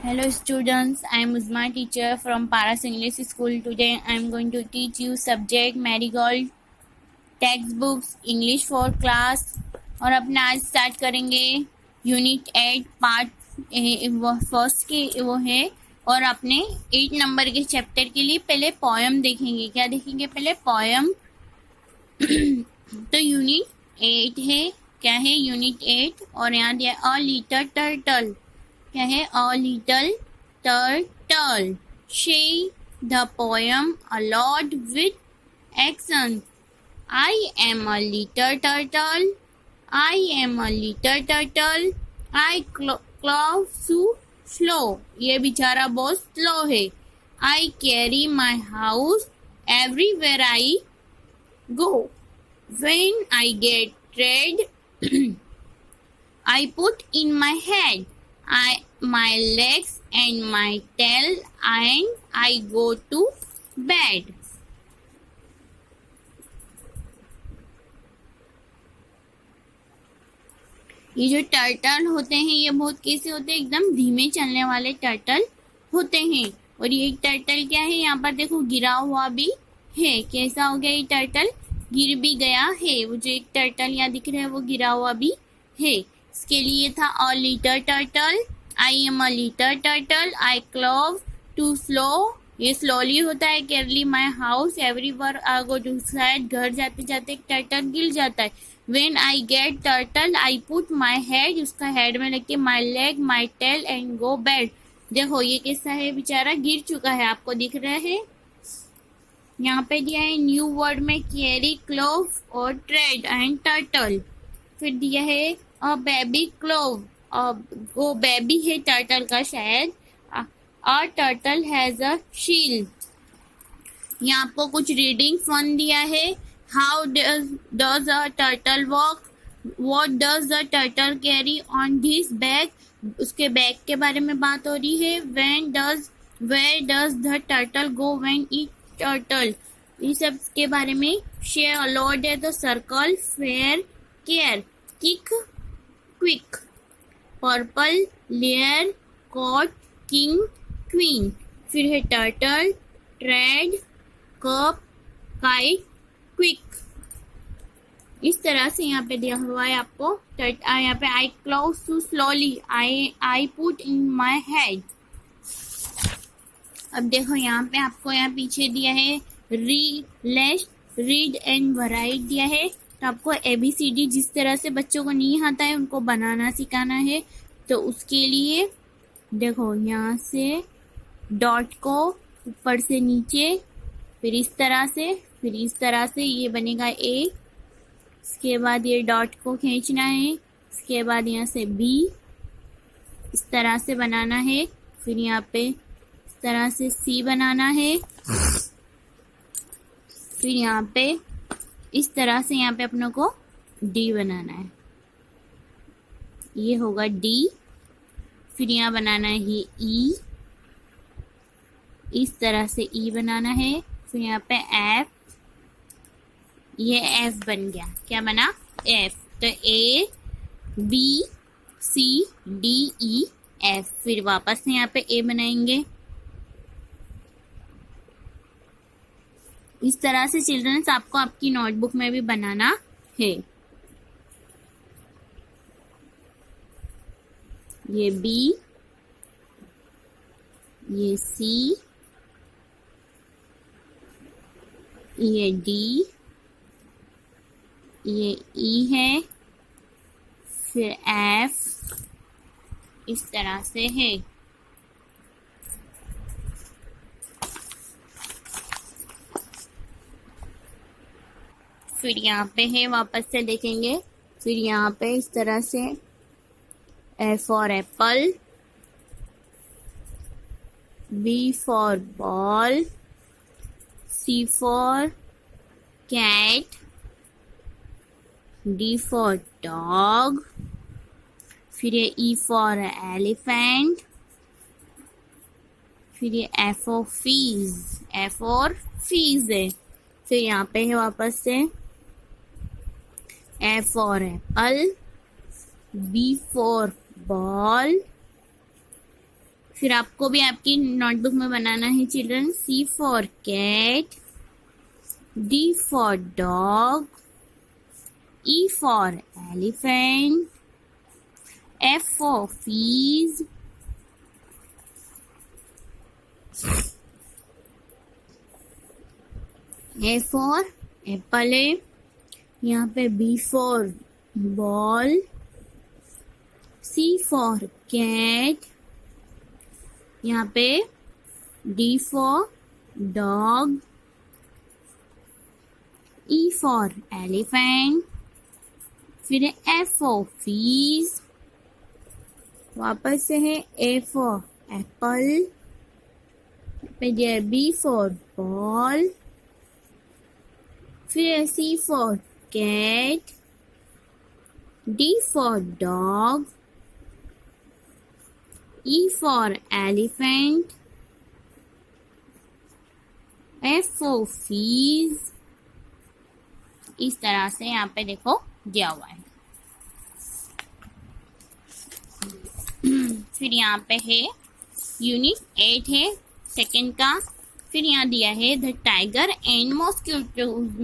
Hello students, I am Uzma teacher from Paras English School. Today I am going to teach you subject Marigold textbooks English for class और अपना आज start करेंगे unit 8 part first के वो है और अपने 8 नंबर के चैप्टर के लिए पहले पोयम देखेंगे। क्या देखेंगे? पहले पोयम। तो यूनिट 8 है, क्या है यूनिट 8 और यहाँ दिया अ लिटिल टर्टल। क्या है? A little turtle. Say the poem aloud with action. I am a little turtle. I am a little turtle. I crawl so slow. ये बेचारा बहुत स्लो है। I carry my house everywhere I go. When I get tired, I put in my head, my legs and my tail, and I go to bed. ये जो turtle होते हैं ये बहुत कैसे होते हैं? एकदम धीमे चलने वाले टर्टल होते हैं। और ये एक टर्टल क्या है? यहाँ पर देखो गिरा हुआ भी है। कैसा हो गया? ये टर्टल गिर भी गया है। वो जो एक टर्टल यहाँ दिख रहा है वो गिरा हुआ भी है। इसके लिए था a little turtle. I am a little turtle. I crawl too slow. ये स्लोली होता है। Carry my house everywhere I go to. शायद घर जाते जाते एक टर्टल गिर जाता है। When I get turtle, I put my head, उसका हेड में लेके my leg, my tail and go bed. देखो ये कैसा है? बेचारा गिर चुका है। आपको दिख रहा है? यहाँ पे दिया है न्यू वर्ड में कैरी, क्लोव और ट्रेड एंड टर्टल। फिर दिया है अ बेबी क्लोव। वो बेबी है टर्टल का शायद। अ टर्टल हैज अ शील। यहाँ आपको कुछ रीडिंग फन दिया है। How does a turtle walk? What does the turtle carry on his back? उसके बैग के बारे में बात हो रही है। Where does the turtle go when it turtle? ये सब के बारे में। Share load at the circle, fair, care, kick, quick, purple, layer, court, king, queen. फिर है turtle, tread, cup, kite, quick. इस तरह से यहाँ पे दिया हुआ है आपको। यहाँ पे I crawl too slowly, I put in my head. अब देखो यहाँ पे आपको यहाँ पीछे दिया है रीड एंड वराइट दिया है। तो आपको ABCD जिस तरह से बच्चों को नहीं आता है उनको बनाना सिखाना है। तो उसके लिए देखो यहाँ से डॉट को ऊपर से नीचे, फिर इस तरह से, फिर इस तरह से ये बनेगा A। इसके बाद ये डॉट को खींचना है। इसके बाद यहाँ से B इस तरह से बनाना है। फिर यहाँ पे इस तरह से C बनाना है। फिर यहाँ पे इस तरह से यहाँ पे अपनों को D बनाना है। ये होगा D। फिर यहाँ बनाना है E। इस तरह से E बनाना है। फिर यहाँ पे F। ये F बन गया। क्या बना? F। तो A B C D E F। फिर वापस से यहाँ पे A बनाएंगे। इस तरह से चिल्ड्रंस आपको आपकी नोटबुक में भी बनाना है। ये B, ये C, ये D, ये E है, फिर F इस तरह से है। फिर यहाँ पे है, वापस से देखेंगे। फिर यहाँ पे इस तरह से A for apple, B for ball, C for cat, D for dog, फिर ये E for elephant, फिर ये F for fees, F for fees है। फिर यहाँ पे है वापस से A for apple, B for ball, फिर आपको भी आपकी नोटबुक में बनाना है children. C for cat, D for dog, E for elephant, F for fish, A for apple है, यहाँ पे B for ball, C for cat, यहाँ पे D for dog, E for elephant, फिर है F फॉर फीस, वापस से है A फॉर एप्पल, पे दिया B फॉर बॉल, फिर है C for cat, D for dog, E for elephant, F for fish. इस तरह से यहाँ पे देखो दिया हुआ है। फिर यहाँ पे है यूनिट 8 है सेकंड का। फिर यहाँ दिया है the tiger and mosquitoes.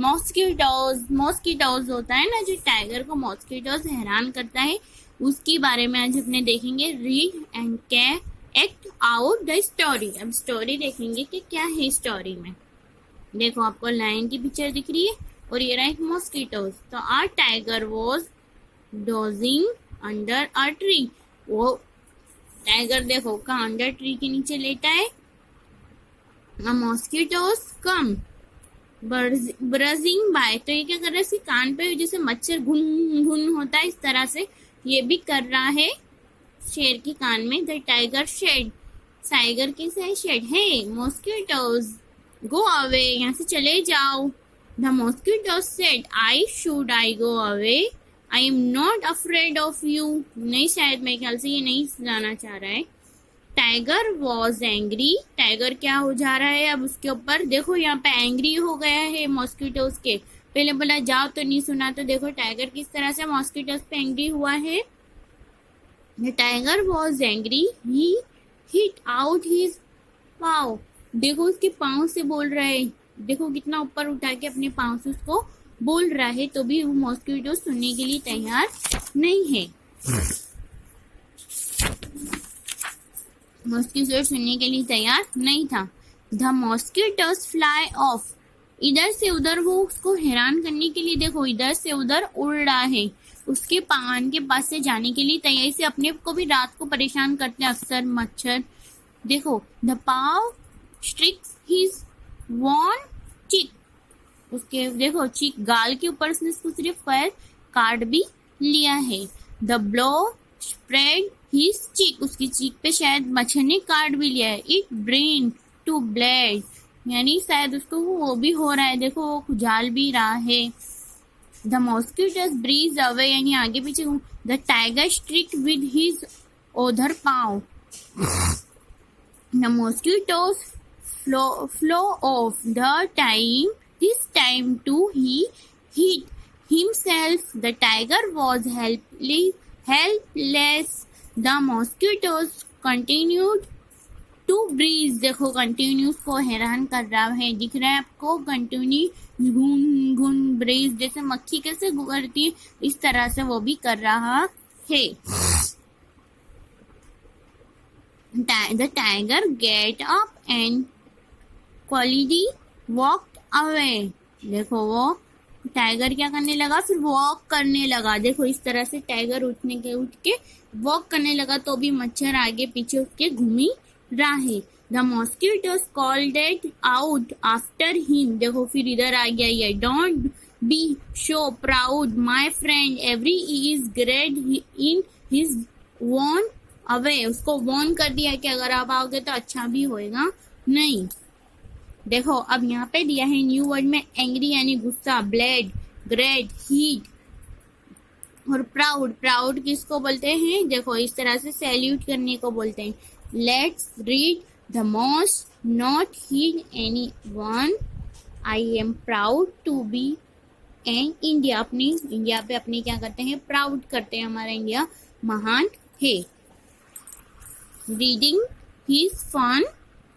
Mosquitoes होता है ना, जो टाइगर को मॉस्किटोज हैरान करता है, उसके बारे में आज अपने देखेंगे। Read and act out the story. अब स्टोरी देखेंगे कि क्या है स्टोरी में। देखो आपको लायन की पिक्चर दिख रही है और ये रहा एक मॉस्किटोज। तो a tiger was dozing under a tree. वो टाइगर देखो कहाँ अंडर ट्री के नीचे लेटा है। Mosquitoes come buzzing by. तो ये क्या कर रहा है, इसके कान पे जैसे मच्छर घुन घुन होता है, इस तरह से ये भी कर रहा है शेर के कान में। The tiger shade. टाइगर कैसे है, शेड है। मॉस्किटोज गो अवे, यहाँ से चले जाओ। The mosquitoes said I should I go away, I am not afraid of you. नहीं, शायद मेरे ख्याल से ये नहीं जाना चाह रहा है। Tiger was angry. टाइगर क्या हो जा रहा है अब उसके ऊपर, देखो यहाँ पे एंग्री हो गया है मॉस्किटोज के। पहले बोला जाओ तो नहीं सुना, तो देखो टाइगर किस तरह से मॉस्किटोज पे एंग्री हुआ है। The tiger was angry, he hit out his paw. देखो उसके पाँव से बोल रहा है, देखो कितना ऊपर उठा के अपने पाँव से उसको बोल रहा है, तो भी वो मॉस्किटो सुनने के लिए तैयार नहीं है। मॉस्किटो सुनने के लिए तैयार नहीं था। The mosquitoes fly of. इधर से उधर वो उसको हैरान करने के लिए देखो इधर से उधर उड़ रहा है, उसके पान के पास से जाने के लिए तैयारी से। अपने को भी रात को परेशान करते हैं अक्सर मच्छर। देखो द पाव स्ट्रिक्स हिज वॉन चिक। उसके देखो चिक गाल के ऊपर उसने उसको सिर्फ पैर काट भी लिया है। द ब्लो स्प्रेड हिज चिक। उसकी चीक पे शायद मच्छर ने काट भी लिया है। इट ब्रेन टू ब्लेड, यानी शायद उसको वो भी हो रहा है, देखो वो खुजाल भी रहा है। द मॉस्किटोज ब्रीज अवे, यानी आगे पीछे। The tiger struck with his other paw. The mosquitoes flew off the time, this time too he hid himself. The tiger was helpless. The mosquitoes continued to breathe. देखो continuous को हैरान कर रहा है, दिख रहा है आपको। कंटिन्यू घुन घुन ब्रीज, जैसे मक्खी कैसे करती है इस तरह से वो भी कर रहा है। The tiger get up and quietly walked away. देखो वो टाइगर क्या करने लगा, फिर वॉक करने लगा। देखो इस तरह से टाइगर उठ के वॉक करने लगा, तो भी मच्छर आगे पीछे उसके घूमी रहा है। The mosquitoes called it out after him. देखो फिर इधर आ गया ये। Don't be so proud my friend, every is great in his own away. उसको वॉर्न कर दिया कि अगर आप आओगे तो अच्छा भी होएगा नहीं। देखो अब यहाँ पे दिया है न्यू वर्ड में एंग्री यानी गुस्सा, ब्लेड, ग्रेट, हीट और प्राउड। प्राउड किसको बोलते हैं, देखो इस तरह से सैल्यूट करने को बोलते हैं। Let's read the most not heed anyone, I am proud to be an India. अपनी इंडिया पे अपनी क्या करते हैं, प्राउड करते हैं, हमारा इंडिया महान है। Reading his fun.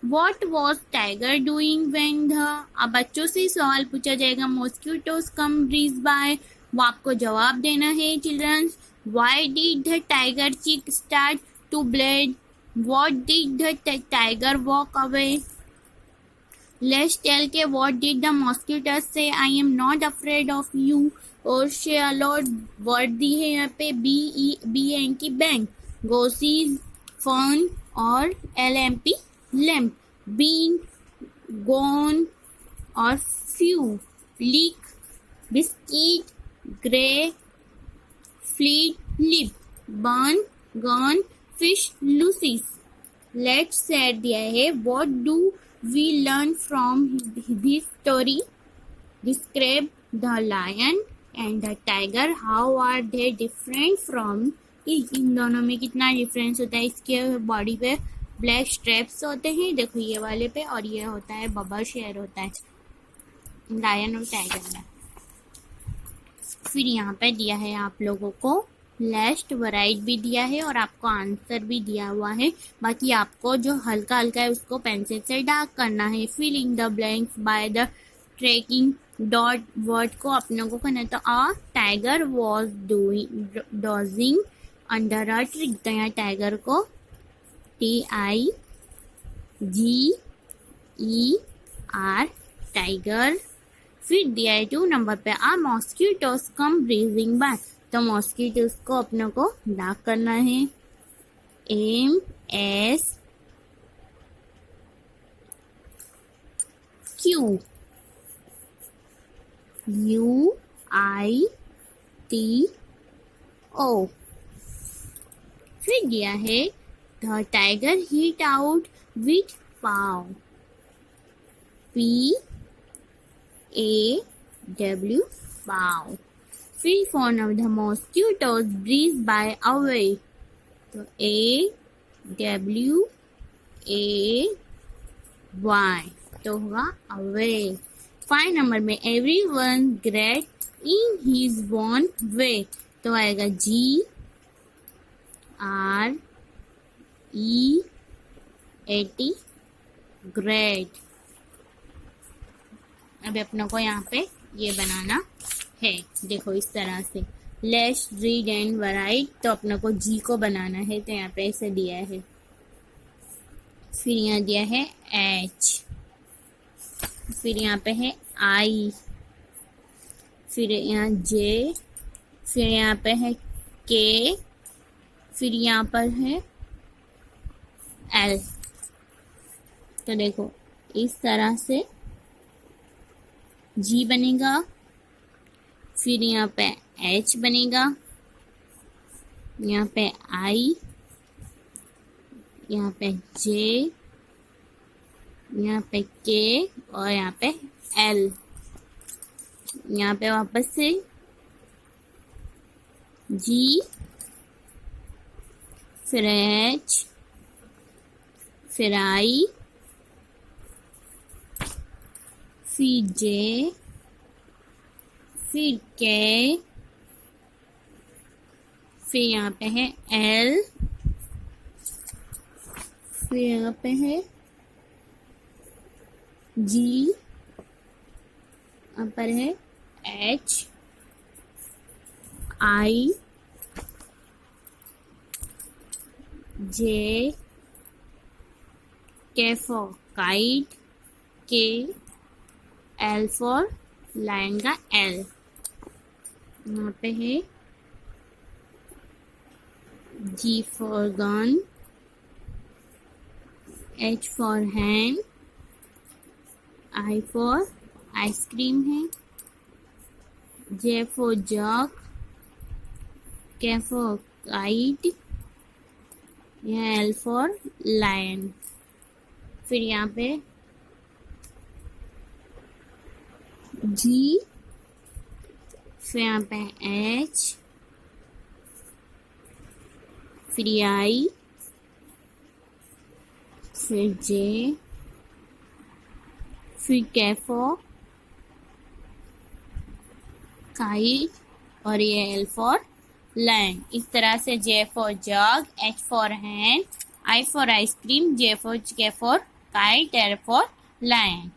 What was tiger doing when the अब बच्चों से सवाल पूछा जाएगा mosquitoes come breeze by. वो आपको जवाब देना है children's. Why did the tiger cheek start to bleed? What did the tiger walk away? Let's tell के what did the mosquitoes say? I am not afraid of you. और से allot word दी है यहाँ पे BEN की bank. गोसीज fun और LMP lamp. Bean gone और few. Leak biscuit. Grey fleet lip. Burn gun fish लूसीस. लेट्स सेट दिया है what do we learn from this story. Describe the lion and the tiger. How are they different from. इन दोनों में कितना difference होता है. इसके बॉडी पे ब्लैक स्ट्रैप्स होते हैं देखो ये वाले पे, और ये होता है बबल शेयर होता है लायन और टाइगर में. फिर यहाँ पे दिया है आप लोगों को लेस्ट वराइट भी दिया है और आपको आंसर भी दिया हुआ है. बाकी आपको जो हल्का हल्का है उसको पेंसिल से डार्क करना है. Fill in the blanks by the tracking dot. Word को अपनों को करना. तो a tiger was dozing under a tree. तो यहाँ टाइगर को TIGER टाइगर. फिर दिया है 2 नंबर पे आ मॉस्किटोस कम ब्रीजिंग बाय. तो मॉस्किटोस को अपनों को डार्क करना है. MSQUITO. फिर दिया है The tiger hit out with paw. PAW paw. Fish one of the mosquitoes breeze by away. तो AWAY तो होगा away. 5 नंबर में everyone great in his own way. तो आएगा GREAT ग्रेट. अब अपनों को यहाँ पे ये बनाना है देखो इस तरह से. Let's read and right. तो अपनों को जी को बनाना है तो यहाँ पे ऐसे दिया है. फिर यहाँ दिया है H. फिर यहाँ पे है I. फिर यहाँ J. फिर यहाँ पे है K. फिर यहाँ पर है L. तो देखो इस तरह से G बनेगा. फिर यहाँ पे H बनेगा. यहाँ पे I. यहाँ पे J. यहाँ पे K और यहाँ पे L. यहाँ पे वापस से G. फिर H. फिर I. फिर J. फिर K. फिर यहाँ पे है L. फिर यहाँ पे है G. यहाँ पर है H. I. J. K for kite. K. L for line का L. यहाँ पे है G for gun. H for hand. I for ice cream है. J for jug. K for kite. यह L for lion. फिर यहाँ पे G. फिर यहाँ पे H. फिर I. फिर J. फिर K for kite और ये L for lion. इस तरह से J for jug, H for hand, I for ice cream, J for kite, L for lion.